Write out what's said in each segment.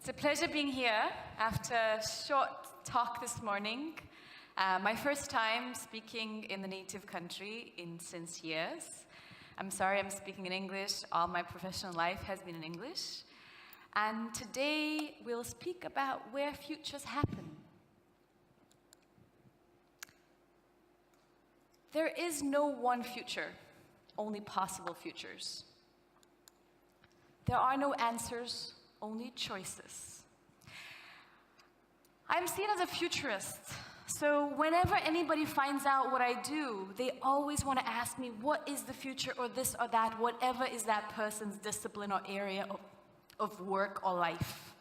It's a pleasure being here after a short talk this morning. My first time speaking in the native country since years. I'm sorry I'm speaking in English. All my professional life has been in English. And today we'll speak about where futures happen. There is no one future, only possible futures. There are no answers, only choices. I'm seen as a futurist, so whenever anybody finds out what I do, they always want to ask me, what is the future, or this or that, whatever is that person's discipline or area of work or life.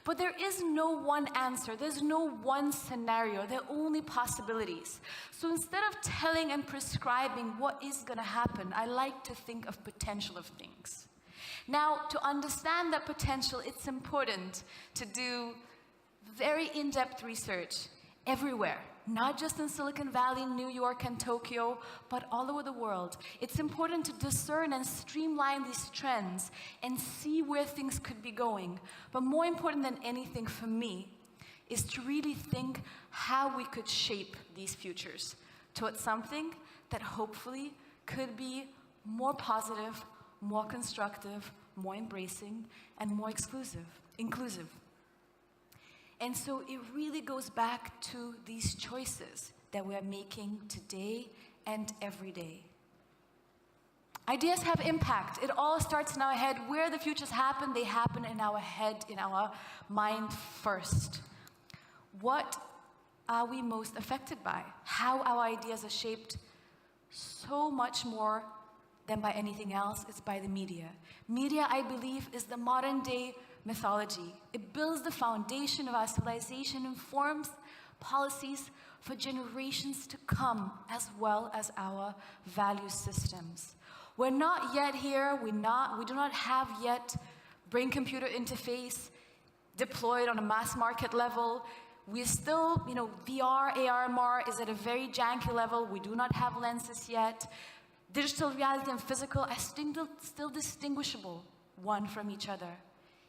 But there is no one answer, there's no one scenario, there are only possibilities. So instead of telling and prescribing what is going to happen, I like to think of potential of things. Now, to understand that potential, it's important to do very in-depth research everywhere, not just in Silicon Valley, New York, and Tokyo, but all over the world. It's important to discern and streamline these trends and see where things could be going. But more important than anything for me is to really think how we could shape these futures towards something that hopefully could be more positive, more constructive, more embracing, and more inclusive. And so it really goes back to these choices that we are making today and every day. Ideas have impact. It all starts in our head. Where the futures happen, they happen in our head, in our mind first. What are we most affected by? How our ideas are shaped so much more than by anything else, it's by the media. Media, I believe, is the modern day mythology. It builds the foundation of our civilization, informs policies for generations to come, as well as our value systems. We're not yet here, we do not have yet brain-computer interface deployed on a mass market level. We're still, VR, AR, MR is at a very janky level. We do not have lenses yet. Digital reality and physical are still distinguishable one from each other.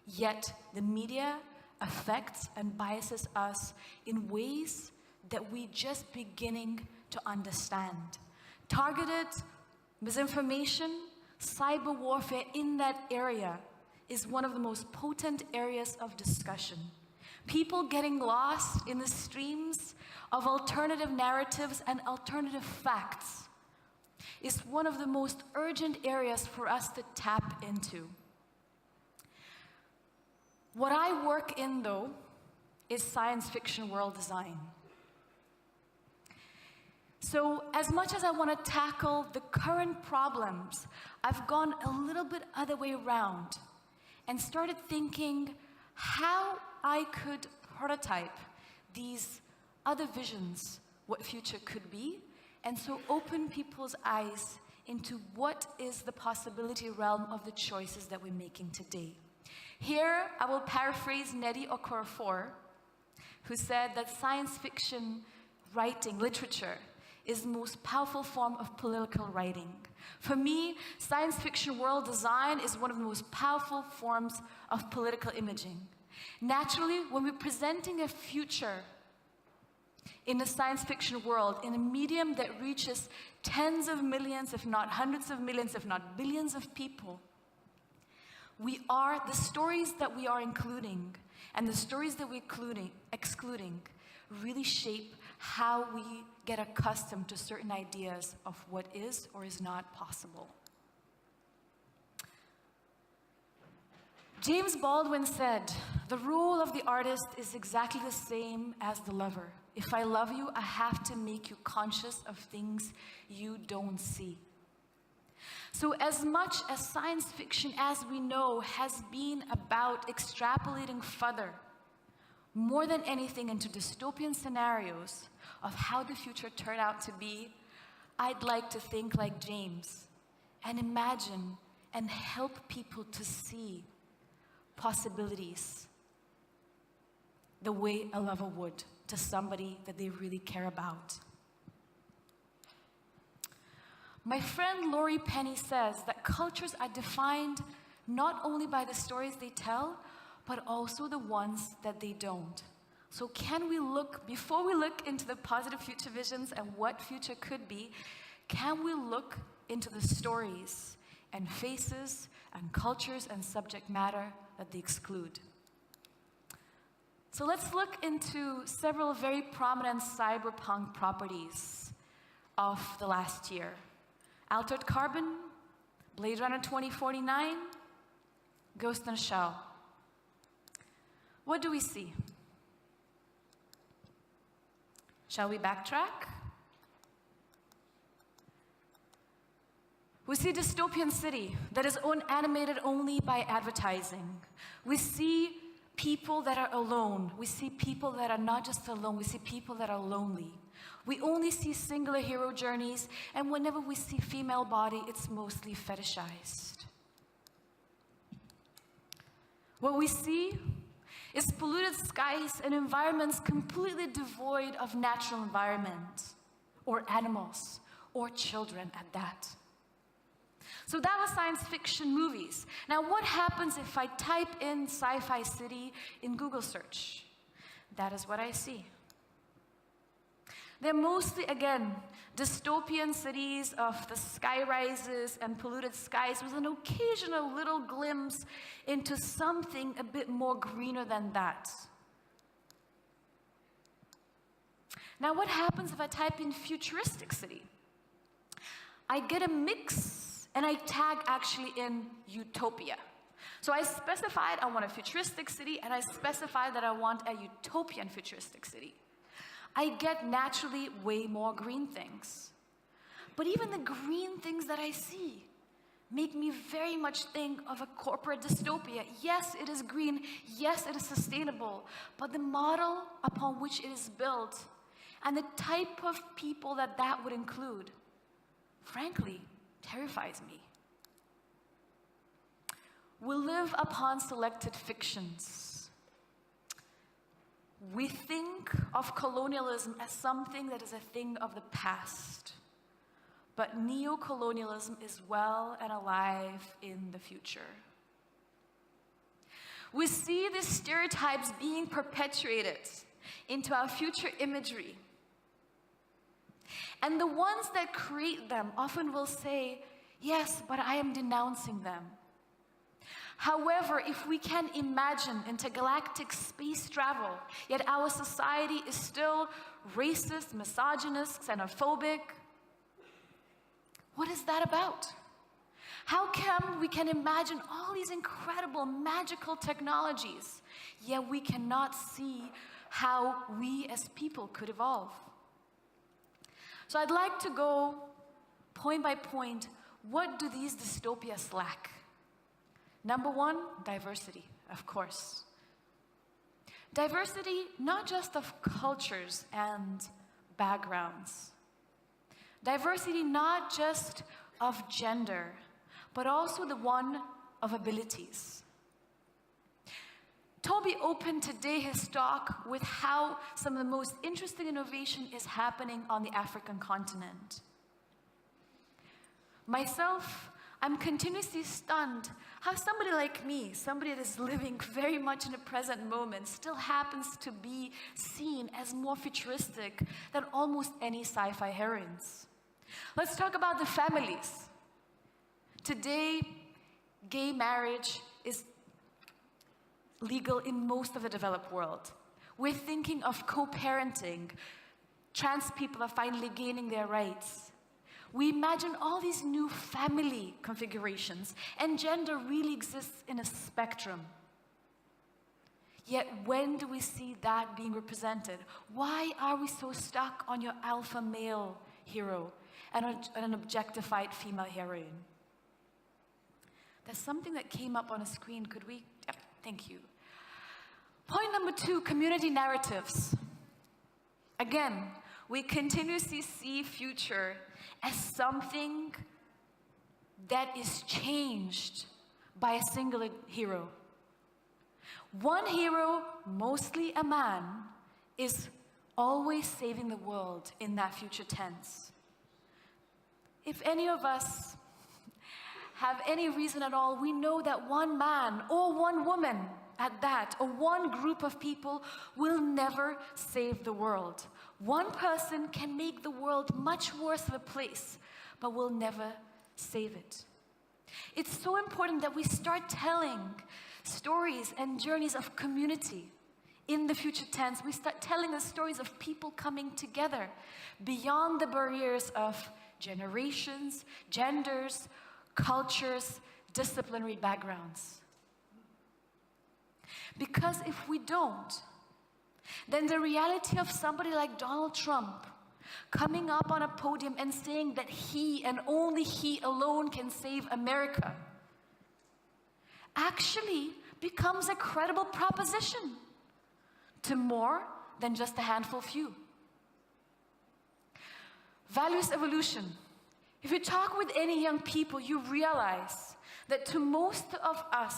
Yet the media affects and biases us in ways that we're just beginning to understand. Targeted misinformation, cyber warfare in that area is one of the most potent areas of discussion. People getting lost in the streams of alternative narratives and alternative facts is one of the most urgent areas for us to tap into. What I work in, though, is science fiction world design. So as much as I want to tackle the current problems, I've gone a little bit other way around and started thinking how I could prototype these other visions, what future could be, and so open people's eyes into what is the possibility realm of the choices that we're making today. Here, I will paraphrase Nnedi Okorafor, who said that science fiction writing, literature, is the most powerful form of political writing. For me, science fiction world design is one of the most powerful forms of political imaging. Naturally, when we're presenting a future in a science fiction world, in a medium that reaches tens of millions, if not hundreds of millions, if not billions of people, the stories that we are including and the stories that we're excluding really shape how we get accustomed to certain ideas of what is or is not possible. James Baldwin said, "The role of the artist is exactly the same as the lover. If I love you, I have to make you conscious of things you don't see." So as much as science fiction, as we know, has been about extrapolating further, more than anything into dystopian scenarios of how the future turned out to be, I'd like to think like James and imagine and help people to see possibilities the way a lover would to somebody that they really care about. My friend Laurie Penny says that cultures are defined not only by the stories they tell, but also the ones that they don't. So can we look, before we look into the positive future visions and what future could be, can we look into the stories and faces and cultures and subject matter that they exclude? So let's look into several very prominent cyberpunk properties of the last year. Altered Carbon, Blade Runner 2049, Ghost in a Shell. What do we see? Shall we backtrack? We see dystopian city that is animated only by advertising. We see people that are alone. We see people that are not just alone, we see people that are lonely. We only see singular hero journeys, and whenever we see female body, it's mostly fetishized. What we see is polluted skies and environments completely devoid of natural environment, or animals, or children at that. So that was science fiction movies. Now what happens if I type in sci-fi city in Google search? That is what I see. They're mostly, again, dystopian cities of the sky rises and polluted skies with an occasional little glimpse into something a bit more greener than that. Now what happens if I type in futuristic city? I get a mix, and I tag actually in utopia. So I specified I want a futuristic city, and I specified that I want a utopian futuristic city. I get naturally way more green things. But even the green things that I see make me very much think of a corporate dystopia. Yes, it is green. Yes, it is sustainable. But the model upon which it is built and the type of people that that would include, frankly, terrifies me. We live upon selected fictions. We think of colonialism as something that is a thing of the past. But neo-colonialism is well and alive in the future. We see these stereotypes being perpetuated into our future imagery. And the ones that create them often will say, yes, but I am denouncing them. However, if we can imagine intergalactic space travel, yet our society is still racist, misogynist, xenophobic, what is that about? How come we can imagine all these incredible, magical technologies, yet we cannot see how we as people could evolve? So I'd like to go point by point. What do these dystopias lack? Number one, diversity, of course. Diversity, not just of cultures and backgrounds. Diversity, not just of gender, but also the one of abilities. Toby opened today his talk with how some of the most interesting innovation is happening on the African continent. Myself, I'm continuously stunned how somebody like me, somebody that is living very much in the present moment, still happens to be seen as more futuristic than almost any sci-fi heroines. Let's talk about the families. Today, gay marriage is legal in most of the developed world. We're thinking of co-parenting. Trans people are finally gaining their rights. We imagine all these new family configurations, and gender really exists in a spectrum. Yet when do we see that being represented? Why are we so stuck on your alpha male hero and an objectified female heroine? There's something that came up on a screen. Could we? Yep, thank you. Point number two, community narratives. Again, we continuously see future as something that is changed by a singular hero. One hero, mostly a man, is always saving the world in that future tense. If any of us have any reason at all, we know that one man or one woman at that, or one group of people will never save the world. One person can make the world much worse of a place, but will never save it. It's so important that we start telling stories and journeys of community. In the future tense, we start telling the stories of people coming together beyond the barriers of generations, genders, cultures, disciplinary backgrounds. Because if we don't, then the reality of somebody like Donald Trump coming up on a podium and saying that he and only he alone can save America actually becomes a credible proposition to more than just a handful few. Values evolution. If you talk with any young people, you realize that to most of us,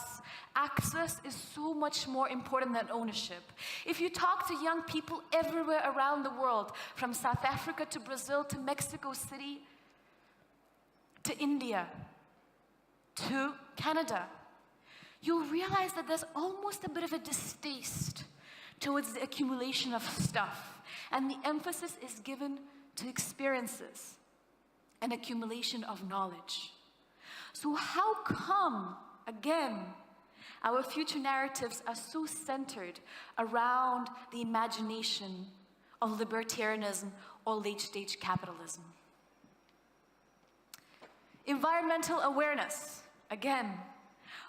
access is so much more important than ownership. If you talk to young people everywhere around the world, from South Africa to Brazil to Mexico City to India to Canada, you'll realize that there's almost a bit of a distaste towards the accumulation of stuff, and the emphasis is given to experiences and accumulation of knowledge. So how come, again, our future narratives are so centered around the imagination of libertarianism or late-stage capitalism? Environmental awareness. Again,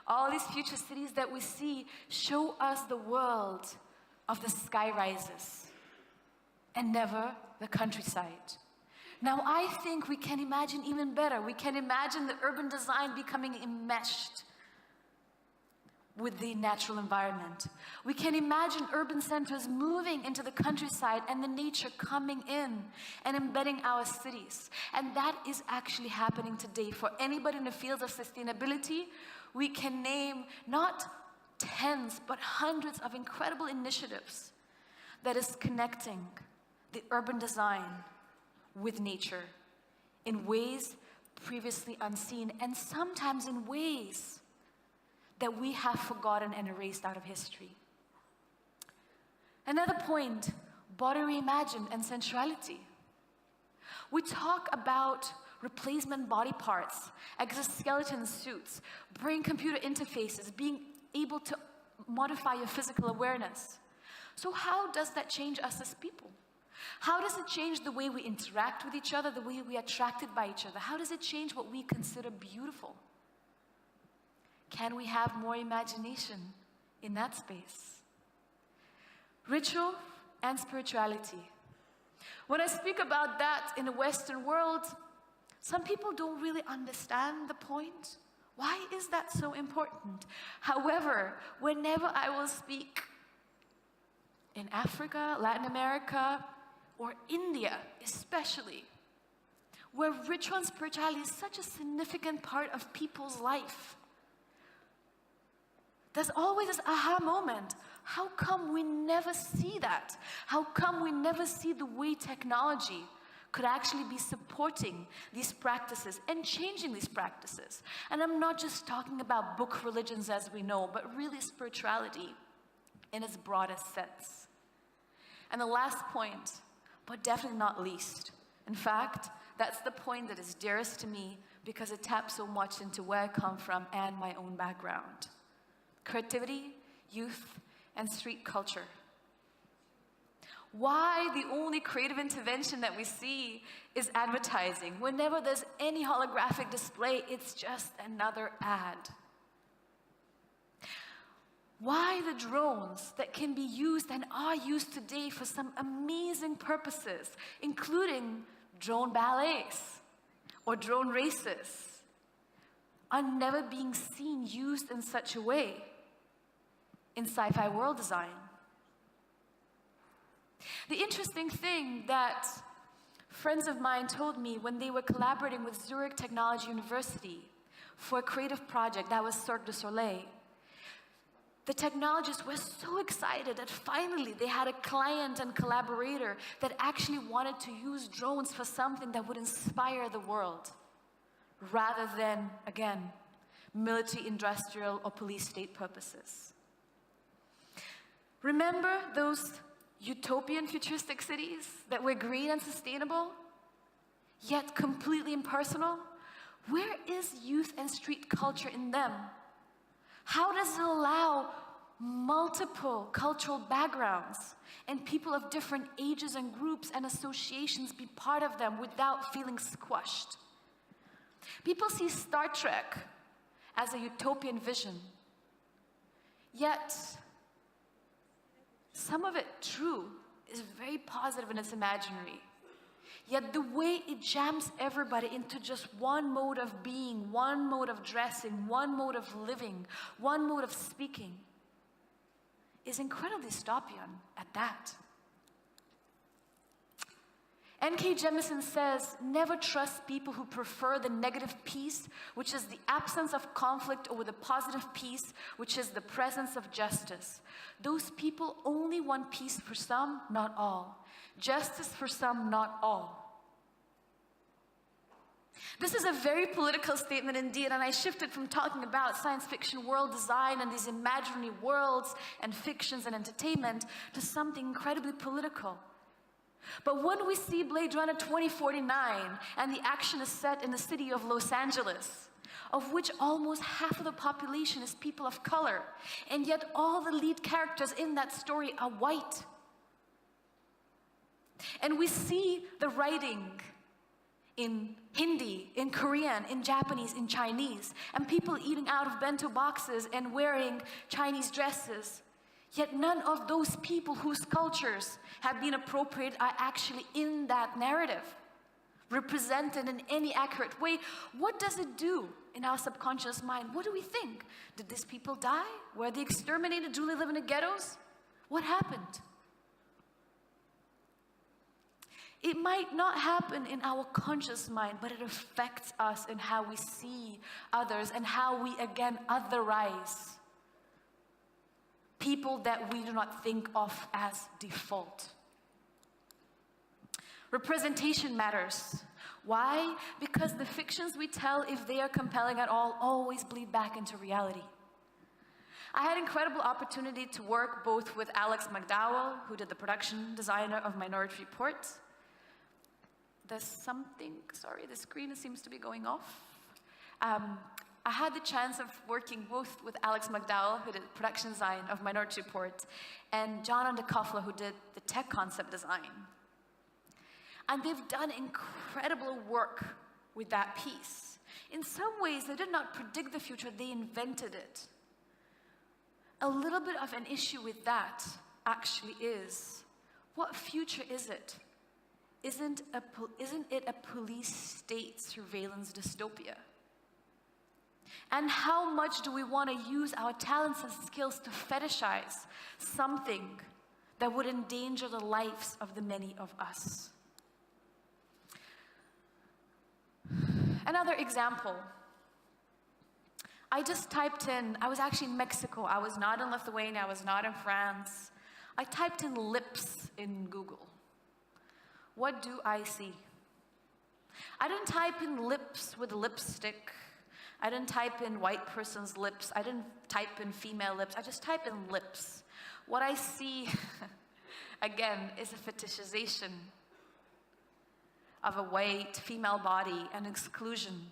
all these future cities that we see show us the world of the sky rises and never the countryside. Now, I think we can imagine even better. We can imagine the urban design becoming enmeshed with the natural environment. We can imagine urban centers moving into the countryside and the nature coming in and embedding our cities. And that is actually happening today. For anybody in the fields of sustainability, we can name not tens, but hundreds of incredible initiatives that is connecting the urban design with nature in ways previously unseen, and sometimes in ways that we have forgotten and erased out of history. Another point, body reimagined and sensuality. We talk about replacement body parts, exoskeleton suits, brain computer interfaces, being able to modify your physical awareness. So how does that change us as people? How does it change the way we interact with each other, the way we are attracted by each other? How does it change what we consider beautiful? Can we have more imagination in that space? Ritual and spirituality. When I speak about that in the Western world, some people don't really understand the point. Why is that so important? However, whenever I will speak in Africa, Latin America, or India especially, where ritual and spirituality is such a significant part of people's life, there's always this aha moment. How come we never see that? How come we never see the way technology could actually be supporting these practices and changing these practices? And I'm not just talking about book religions as we know, but really spirituality in its broadest sense. And the last point, but definitely not least, in fact, that's the point that is dearest to me because it taps so much into where I come from and my own background. Creativity, youth, and street culture. Why the only creative intervention that we see is advertising? Whenever there's any holographic display, it's just another ad. Why the drones that can be used and are used today for some amazing purposes, including drone ballets or drone races, are never being seen used in such a way in sci-fi world design? The interesting thing that friends of mine told me when they were collaborating with Zurich Technology University for a creative project that was Cirque du Soleil, the technologists were so excited that finally they had a client and collaborator that actually wanted to use drones for something that would inspire the world, rather than, again, military, industrial, or police state purposes. Remember those utopian futuristic cities that were green and sustainable, yet completely impersonal? Where is youth and street culture in them? How does it allow multiple cultural backgrounds and people of different ages and groups and associations be part of them without feeling squashed? People see Star Trek as a utopian vision, yet some of it, true, is very positive in its imaginary. Yet the way it jams everybody into just one mode of being, one mode of dressing, one mode of living, one mode of speaking is incredibly dystopian at that. N.K. Jemisin says, never trust people who prefer the negative peace, which is the absence of conflict, over the positive peace, which is the presence of justice. Those people only want peace for some, not all. Justice for some, not all. This is a very political statement indeed, and I shifted from talking about science fiction world design and these imaginary worlds and fictions and entertainment to something incredibly political. But when we see Blade Runner 2049 and the action is set in the city of Los Angeles, of which almost half of the population is people of color, and yet all the lead characters in that story are white. And we see the writing in Hindi, in Korean, in Japanese, in Chinese, and people eating out of bento boxes and wearing Chinese dresses. Yet none of those people whose cultures have been appropriated are actually in that narrative, represented in any accurate way. What does it do in our subconscious mind? What do we think? Did these people die? Were they exterminated? Do they live in the ghettos? What happened? It might not happen in our conscious mind, but it affects us in how we see others and how we, again, otherize people that we do not think of as default. Representation matters. Why? Because the fictions we tell, if they are compelling at all, always bleed back into reality. I had incredible opportunity to work both with Alex McDowell, who did the production designer of Minority Report. There's something, sorry, the screen seems to be going off. I had the chance of working both with Alex McDowell, who did production design of Minority Report, and John Underkoffler, who did the tech concept design. And they've done incredible work with that piece. In some ways, they did not predict the future, they invented it. A little bit of an issue with that actually is, what future is it? Isn't it a police state surveillance dystopia? And how much do we want to use our talents and skills to fetishize something that would endanger the lives of the many of us? Another example. I just typed in, I was actually in Mexico. I was not in Lithuania, I was not in France. I typed in lips in Google. What do I see? I didn't type in lips with lipstick. I didn't type in white person's lips. I didn't type in female lips. I just typed in lips. What I see, again, is a fetishization of a white female body and exclusion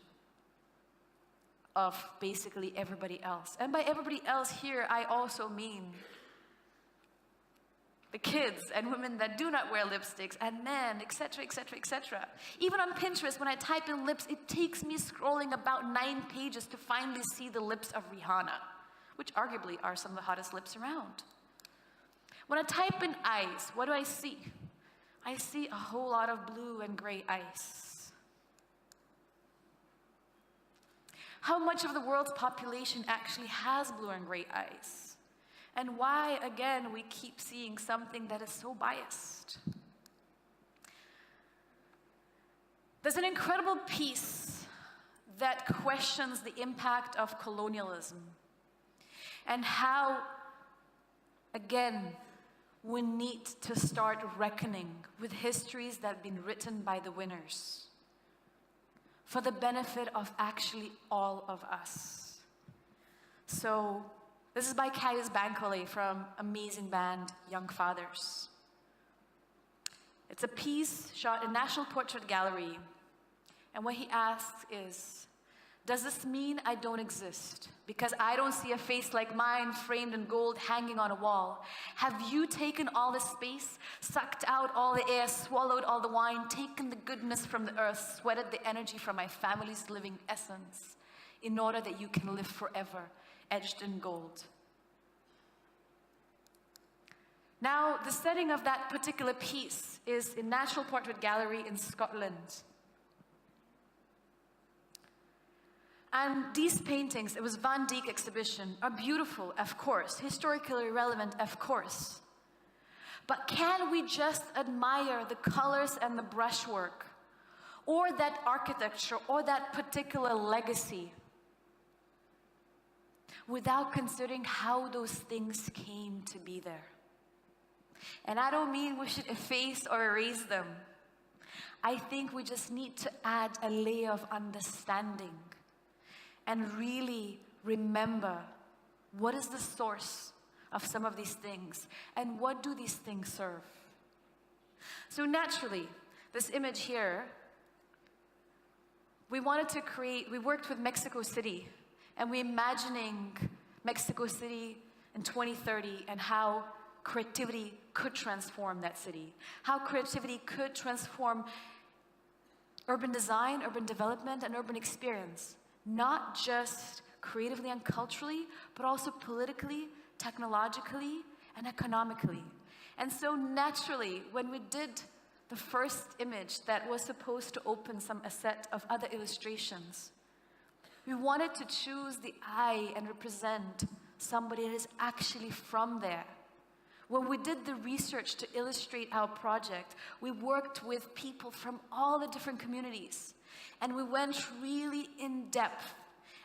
of basically everybody else. And by everybody else here, I also mean the kids and women that do not wear lipsticks, and men, etc., etc., etc. Even on Pinterest, when I type in lips, it takes me scrolling about 9 pages to finally see the lips of Rihanna, which arguably are some of the hottest lips around. When I type in eyes, what do I see? I see a whole lot of blue and gray ice. How much of the world's population actually has blue and gray eyes? And why, again, we keep seeing something that is so biased? There's an incredible piece that questions the impact of colonialism and how, again, we need to start reckoning with histories that have been written by the winners for the benefit of actually all of us. So This is by Caius Bankole from amazing band Young Fathers. It's a piece shot in National Portrait Gallery. And what he asks is, does this mean I don't exist? Because I don't see a face like mine framed in gold hanging on a wall. Have you taken all the space, sucked out all the air, swallowed all the wine, taken the goodness from the earth, sweated the energy from my family's living essence, in order that you can live forever, edged in gold? Now, the setting of that particular piece is in National Portrait Gallery in Scotland. And these paintings, it was Van Dyck exhibition, are beautiful, of course, historically relevant, of course. But can we just admire the colors and the brushwork, or that architecture, or that particular legacy, without considering how those things came to be there? And I don't mean we should efface or erase them. I think we just need to add a layer of understanding and really remember what is the source of some of these things and what do these things serve. So naturally, this image here, we worked with Mexico City, and we're imagining Mexico City in 2030 and how creativity could transform that city, how creativity could transform urban design, urban development, and urban experience. Not just creatively and culturally, but also politically, technologically, and economically. And so naturally, when we did the first image that was supposed to open a set of other illustrations, we wanted to choose the eye and represent somebody that is actually from there. When we did the research to illustrate our project, we worked with people from all the different communities. And we went really in depth.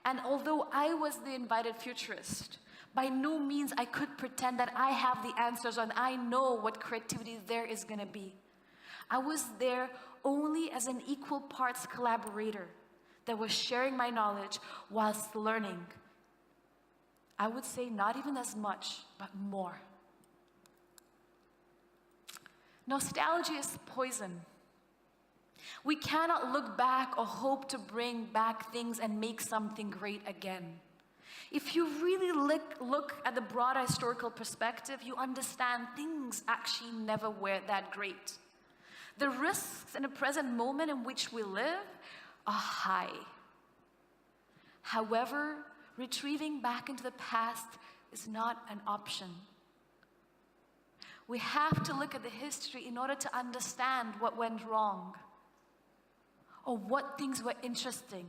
And although I was the invited futurist, by no means I could pretend that I have the answers and I know what creativity there is going to be. I was there only as an equal parts collaborator that was sharing my knowledge whilst learning. I would say not even as much, but more. Nostalgia is poison. We cannot look back or hope to bring back things and make something great again. If you really look at the broader historical perspective, you understand things actually never were that great. The risks in the present moment in which we live are high. However, retrieving back into the past is not an option. We have to look at the history in order to understand what went wrong, or what things were interesting,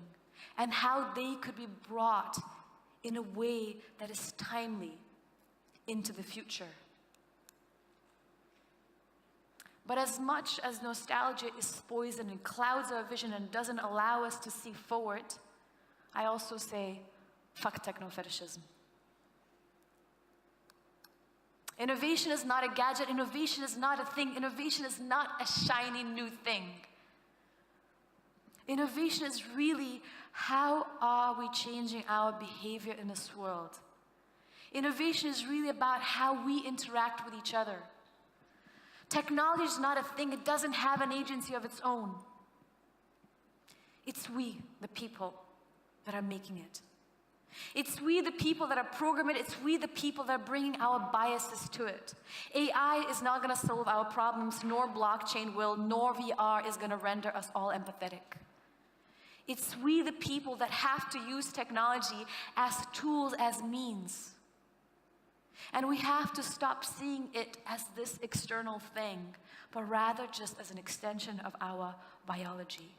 and how they could be brought in a way that is timely into the future. But as much as nostalgia is poison and clouds our vision and doesn't allow us to see forward, I also say, fuck techno-fetishism. Innovation is not a gadget, innovation is not a thing, innovation is not a shiny new thing. Innovation is really, how are we changing our behavior in this world? Innovation is really about how we interact with each other. Technology is not a thing, it doesn't have an agency of its own. It's we, the people, that are making it. It's we, the people, that are programming it. It's we, the people, that are bringing our biases to it. AI is not going to solve our problems, nor blockchain will, nor VR is going to render us all empathetic. It's we, the people, that have to use technology as tools, as means. And we have to stop seeing it as this external thing, but rather just as an extension of our biology.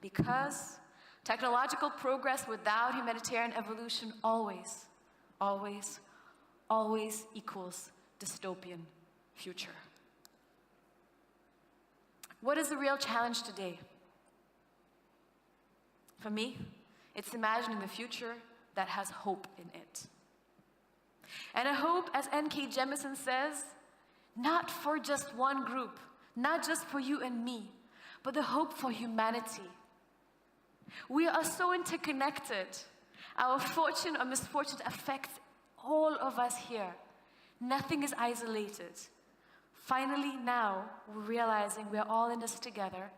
Because technological progress without humanitarian evolution always, always, always equals dystopian future. What is the real challenge today? For me, it's imagining the future that has hope in it. And a hope, as N.K. Jemisin says, not for just one group, not just for you and me, but the hope for humanity. We are so interconnected. Our fortune or misfortune affects of us here. Nothing is isolated. Finally, now, we're realizing we're all in this together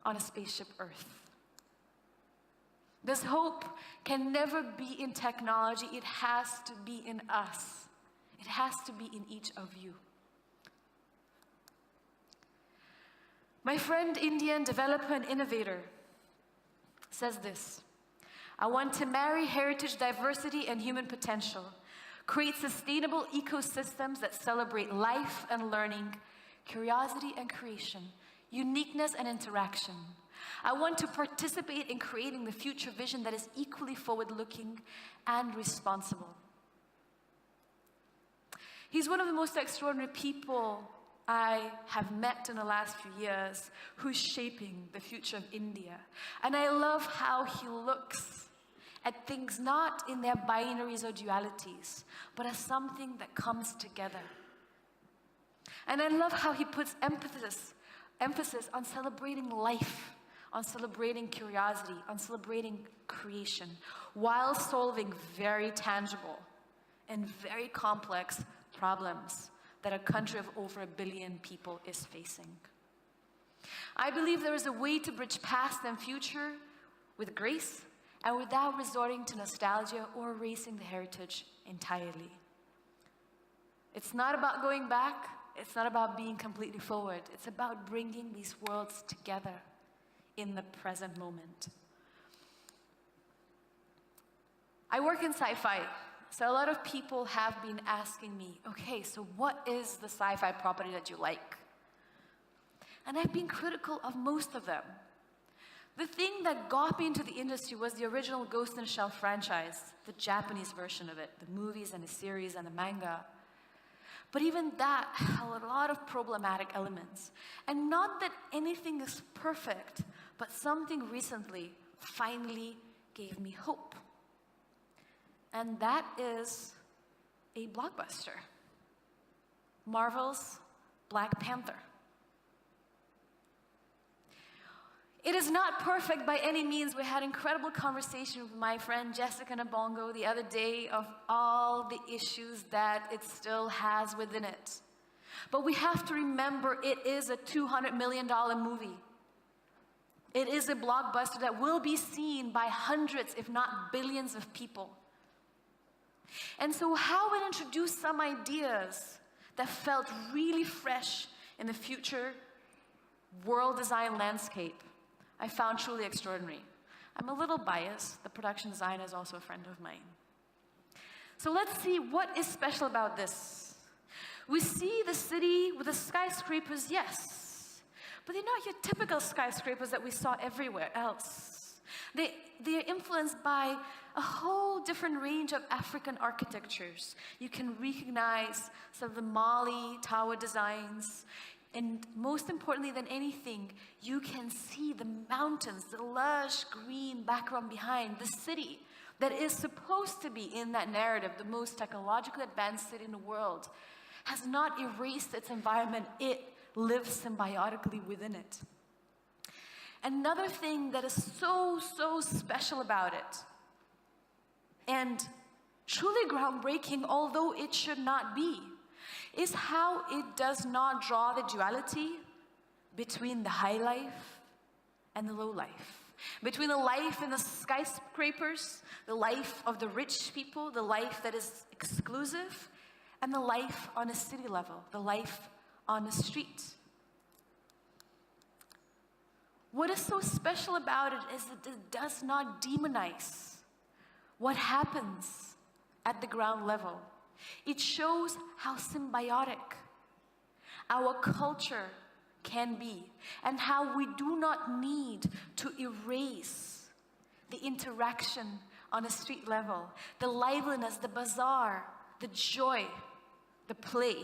on a spaceship Earth. This hope can never be in technology. It has to be in us. It has to be in each of you. My friend, Indian developer and innovator, says this: I want to marry heritage, diversity, and human potential, create sustainable ecosystems that celebrate life and learning, curiosity and creation, uniqueness and interaction. I want to participate in creating the future vision that is equally forward-looking and responsible. He's one of the most extraordinary people I have met in the last few years who's shaping the future of India. And I love how he looks at things not in their binaries or dualities, but as something that comes together. And I love how he puts emphasis on celebrating life, on celebrating curiosity, on celebrating creation, while solving very tangible and very complex problems that a country of over 1 billion people is facing. I believe there is a way to bridge past and future with grace and without resorting to nostalgia or erasing the heritage entirely. It's not about going back. It's not about being completely forward. It's about bringing these worlds together in the present moment. I work in SciFi, so a lot of people have been asking me, okay, so what is the sci-fi property that you like? And I've been critical of most of them. The thing that got me into the industry was the original Ghost in the Shell franchise, the Japanese version of it, the movies and the series and the manga. But even that had a lot of problematic elements. And not that anything is perfect, but something recently finally gave me hope. And that is a blockbuster. Marvel's Black Panther. It is not perfect by any means. We had an incredible conversation with my friend Jessica Nabongo the other day of all the issues that it still has within it. But we have to remember it is a $200 million movie. It is a blockbuster that will be seen by hundreds, if not billions of people. And so how it introduced some ideas that felt really fresh in the future world design landscape, I found truly extraordinary. I'm a little biased. The production designer is also a friend of mine. So let's see what is special about this. We see the city with the skyscrapers, yes, but they're not your typical skyscrapers that we saw everywhere else. They're influenced by a whole different range of African architectures. You can recognize some of the Mali tower designs. And most importantly than anything, you can see the mountains, the lush green background behind the city that is supposed to be in that narrative, the most technologically advanced city in the world, has not erased its environment. It lives symbiotically within it. Another thing that is so special about it, and truly groundbreaking, although it should not be, is how it does not draw the duality between the high life and the low life. Between the life in the skyscrapers, the life of the rich people, the life that is exclusive, and the life on a city level, the life on the street. What is so special about it is that it does not demonize what happens at the ground level. It shows how symbiotic our culture can be and how we do not need to erase the interaction on a street level, the liveliness, the bazaar, the joy, the play,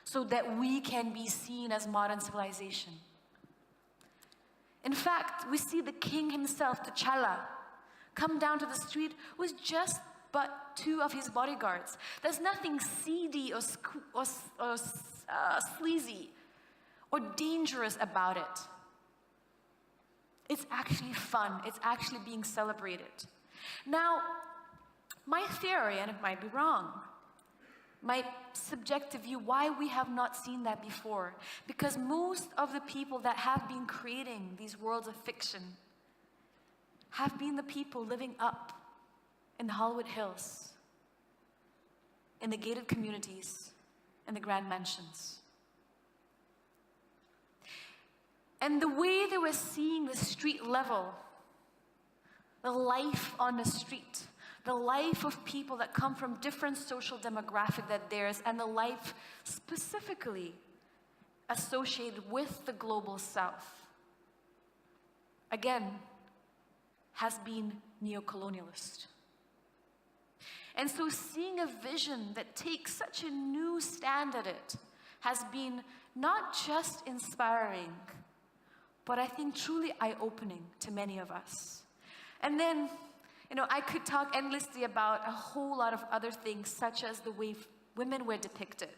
so that we can be seen as modern civilization. In fact, we see the king himself, T'Challa, come down to the street with just but 2 of his bodyguards. There's nothing seedy or sleazy or dangerous about it. It's actually fun. It's actually being celebrated. Now, my theory, and it might be wrong, my subjective view, why we have not seen that before. Because most of the people that have been creating these worlds of fiction have been the people living up in the Hollywood Hills, in the gated communities, in the grand mansions. And the way they were seeing the street level, the life on the street, the life of people that come from different social demographic than theirs, and the life specifically associated with the global South, again, has been neo-colonialist. And so seeing a vision that takes such a new stand at it has been not just inspiring, but I think truly eye-opening to many of us. And then, I could talk endlessly about a whole lot of other things, such as the way women were depicted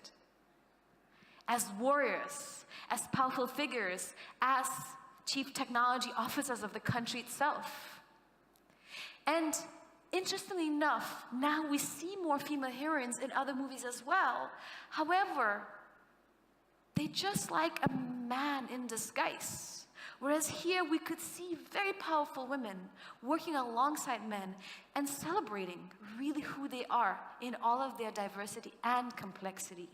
as warriors, as powerful figures, as chief technology officers of the country itself. And interestingly enough, now we see more female heroines in other movies as well. However, they just like a man in disguise. Whereas here we could see very powerful women working alongside men and celebrating really who they are in all of their diversity and complexity.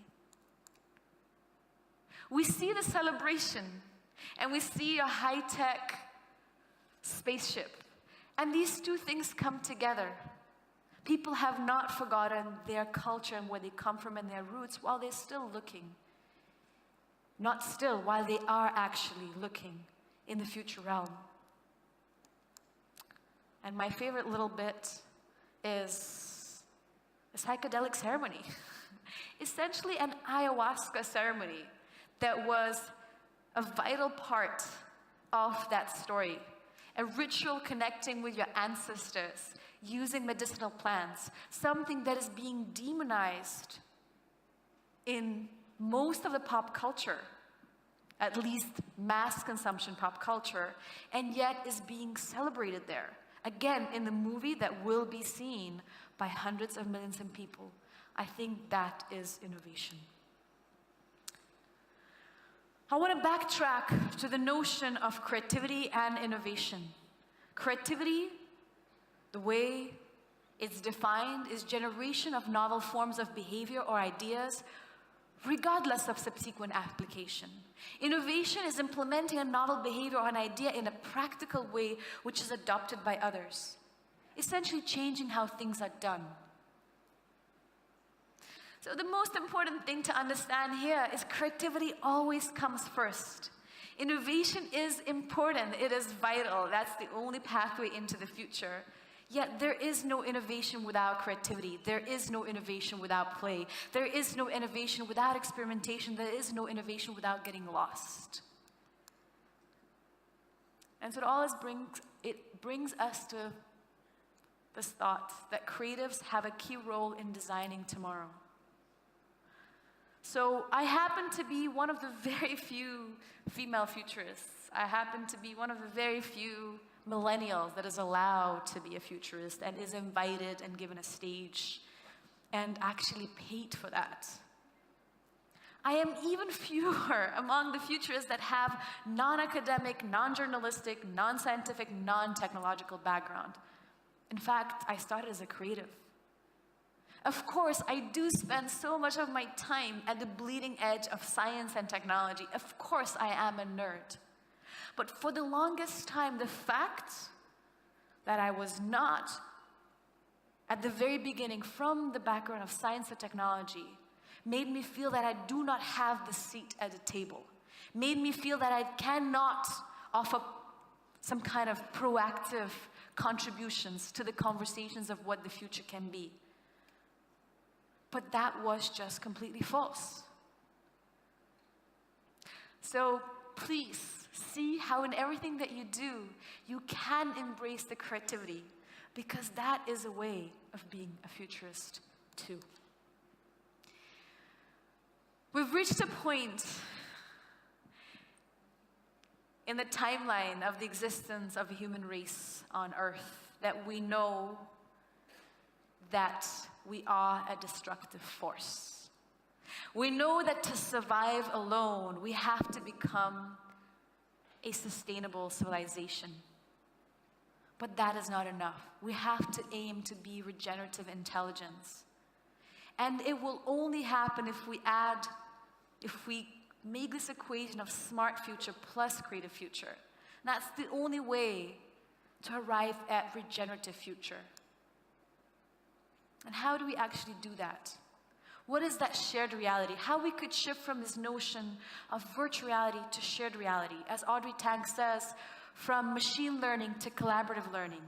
We see the celebration and we see a high-tech spaceship. And these two things come together. People have not forgotten their culture and where they come from and their roots while they're still looking. Not still, while they are actually looking in the future realm. And my favorite little bit is a psychedelic ceremony. Essentially an ayahuasca ceremony that was a vital part of that story. A ritual connecting with your ancestors, using medicinal plants, something that is being demonized in most of the pop culture, at least mass consumption pop culture, and yet is being celebrated there. Again, in the movie that will be seen by hundreds of millions of people. I think that is innovation. I want to backtrack to the notion of creativity and innovation. Creativity, the way it's defined, is generation of novel forms of behavior or ideas, regardless of subsequent application. Innovation is implementing a novel behavior or an idea in a practical way which is adopted by others, essentially changing how things are done. So the most important thing to understand here is creativity always comes first. Innovation is important, it is vital, that's the only pathway into the future. Yet there is no innovation without creativity. There is no innovation without play. There is no innovation without experimentation. There is no innovation without getting lost. And so it brings us to this thought that creatives have a key role in designing tomorrow. So I happen to be one of the very few female futurists. I happen to be one of the very few millennials that is allowed to be a futurist and is invited and given a stage and actually paid for that. I am even fewer among the futurists that have non-academic, non-journalistic, non-scientific, non-technological background. In fact, I started as a creative. Of course, I do spend so much of my time at the bleeding edge of science and technology. Of course, I am a nerd. But for the longest time, the fact that I was not, at the very beginning, from the background of science and technology, made me feel that I do not have the seat at the table. Made me feel that I cannot offer some kind of proactive contributions to the conversations of what the future can be. But that was just completely false. So please, see how in everything that you do, you can embrace the creativity, because that is a way of being a futurist too. We've reached a point in the timeline of the existence of the human race on Earth that we know that we are a destructive force. We know that to survive alone, we have to become a sustainable civilization. But that is not enough. We have to aim to be regenerative intelligence. And it will only happen if we make this equation of smart future plus creative future. And that's the only way to arrive at regenerative future. And how do we actually do that? What is that shared reality? How we could shift from this notion of virtual reality to shared reality. As Audrey Tang says, from machine learning to collaborative learning,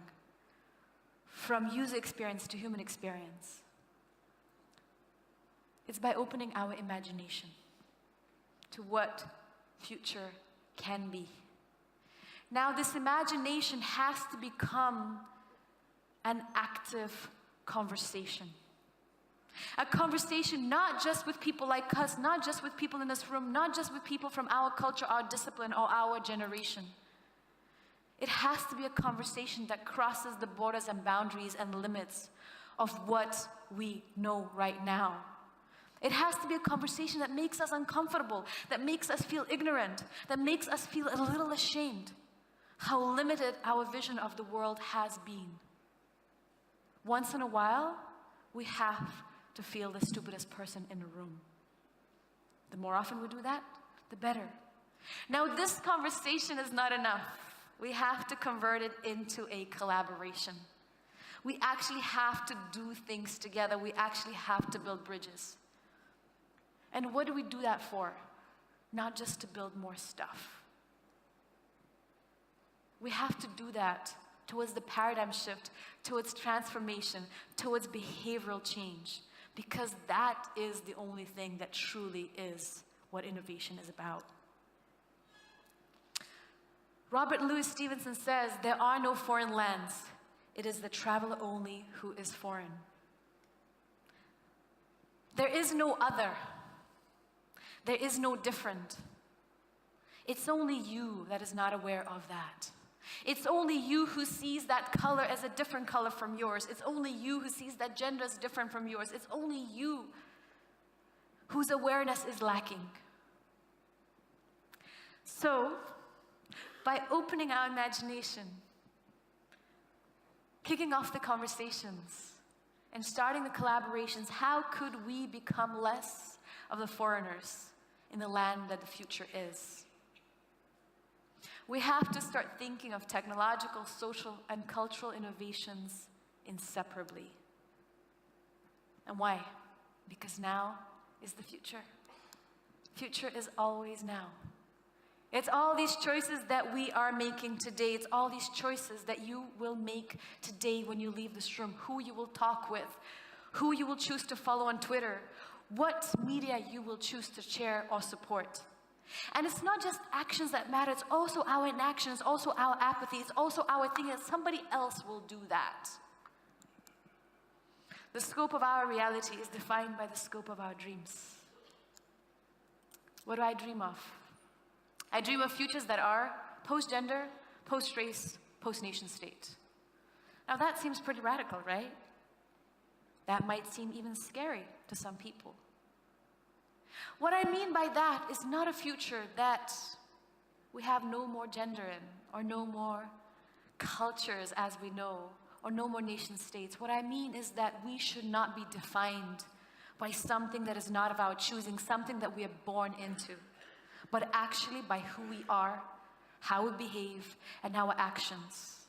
from user experience to human experience. It's by opening our imagination to what future can be. Now, this imagination has to become an active conversation. A conversation not just with people like us, not just with people in this room, not just with people from our culture, our discipline, or our generation. It has to be a conversation that crosses the borders and boundaries and limits of what we know right now. It has to be a conversation that makes us uncomfortable, that makes us feel ignorant, that makes us feel a little ashamed how limited our vision of the world has been. Once in a while, we have to feel the stupidest person in the room. The more often we do that, the better. Now, this conversation is not enough. We have to convert it into a collaboration. We actually have to do things together. We actually have to build bridges. And what do we do that for? Not just to build more stuff. We have to do that towards the paradigm shift, towards transformation, towards behavioral change, because that is the only thing that truly is what innovation is about. Robert Louis Stevenson says, "There are no foreign lands. It is the traveler only who is foreign." There is no other. There is no different. It's only you that is not aware of that. It's only you who sees that color as a different color from yours. It's only you who sees that gender as different from yours. It's only you whose awareness is lacking. So, by opening our imagination, kicking off the conversations, and starting the collaborations, how could we become less of the foreigners in the land that the future is? We have to start thinking of technological, social, and cultural innovations inseparably. And why? Because now is the future. Future is always now. It's all these choices that we are making today. It's all these choices that you will make today when you leave this room. Who you will talk with, who you will choose to follow on Twitter, what media you will choose to share or support. And it's not just actions that matter, it's also our inaction, it's also our apathy, it's also our thinking that somebody else will do that. The scope of our reality is defined by the scope of our dreams. What do I dream of? I dream of futures that are post-gender, post-race, post-nation state. Now that seems pretty radical, right? That might seem even scary to some people. What I mean by that is not a future that we have no more gender in, or no more cultures as we know, or no more nation states. What I mean is that we should not be defined by something that is not of our choosing, something that we are born into, but actually by who we are, how we behave, and our actions.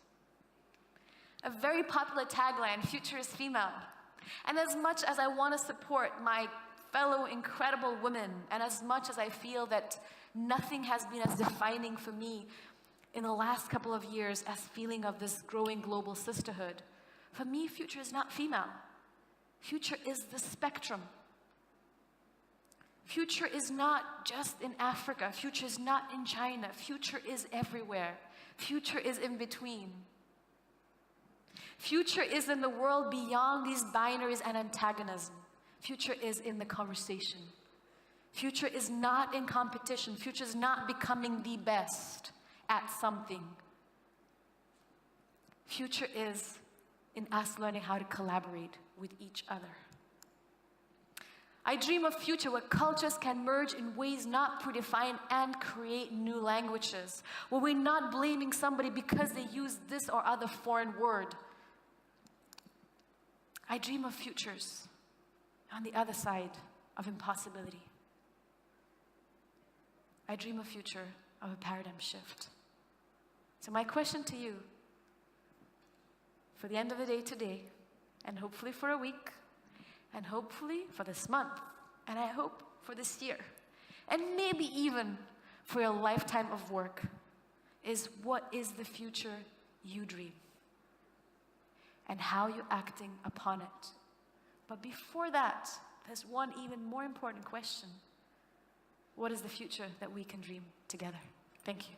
A very popular tagline, "Future is female." And as much as I want to support my fellow incredible women, and as much as I feel that nothing has been as defining for me in the last couple of years as feeling of this growing global sisterhood, for me, future is not female. Future is the spectrum. Future is not just in Africa. Future is not in China. Future is everywhere. Future is in between. Future is in the world beyond these binaries and antagonism. Future is in the conversation. Future is not in competition. Future is not becoming the best at something. Future is in us learning how to collaborate with each other. I dream of a future where cultures can merge in ways not predefined and create new languages, where we're not blaming somebody because they use this or other foreign word. I dream of futures on the other side of impossibility. I dream of a future of a paradigm shift. So my question to you, for the end of the day today, and hopefully for a week, and hopefully for this month, and I hope for this year, and maybe even for your lifetime of work, is what is the future you dream? And how you're acting upon it. But before that, there's one even more important question. What is the future that we can dream together? Thank you.